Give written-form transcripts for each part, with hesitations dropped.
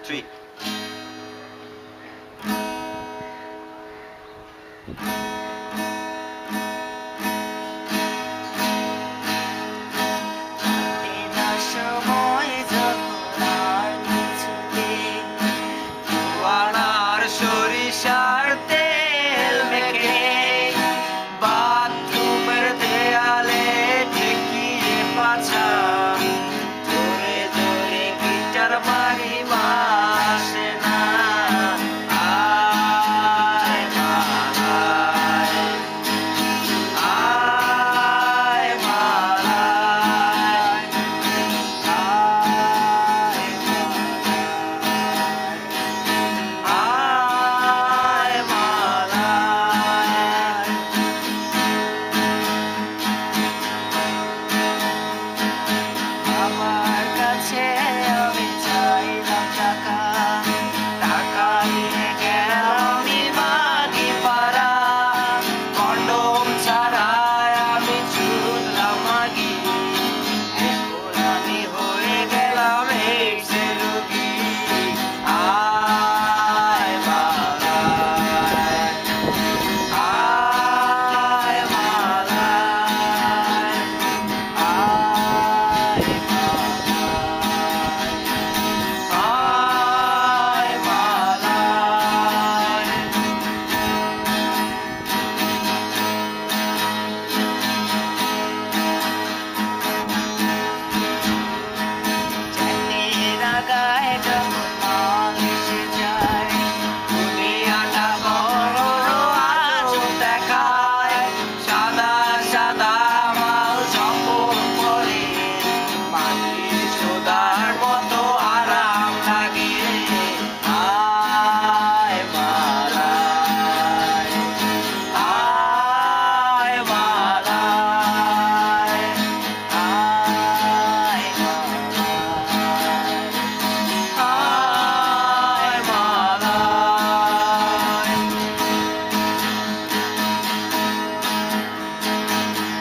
3. জোয়ানার সরিষার তেল মেখে বাথরুমের দেয়ালে ঠেকিয়ে পাছা জোরে জোরে গিটার মারি বাসে না আয় মালায় আয় মালায় আয় মালায় আমার কাছে আমি চাইলাম টাকা টাকা নিয়ে গেলাম বাগি পাড়া কন্ডম ছাড়া আমি ছুটলাম মাগি এখন আমি হয়ে গেলাম এইডসের রোগী আয় মালায় আয় মালায় আয় মালায় চ্যাংড়িরা গায়ে যখন মাল এসে যায় দুনিয়াটা বড় আজব দেখায় সাদা সাদা মাল যখন পরে মাটির চোদার মতো আরাম লাগে আয় মালায় আয় মালায় আয় মালায়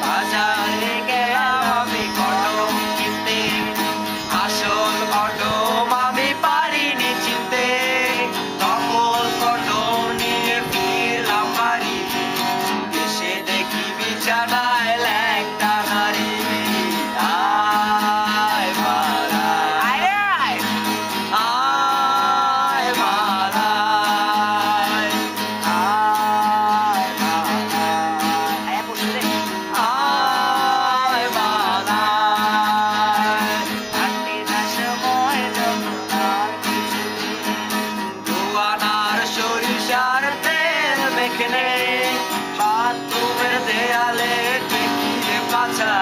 বাজারে গেলাম আমি কন্ডম কিনতে আসল কন্ডম আমি পারিনি চিনতে নকল কন্ডম নিয়ে ফিরলাম বাড়ি এসে দেখি বিছানায় ল্যাংটা নারী আয় মালায় আয় মালায় আয় মালায় আয় মালায় জোয়ানার সরিষার তেল মেখে নে বাথরুমের দেয়ালে ঠেকিয়ে পাছা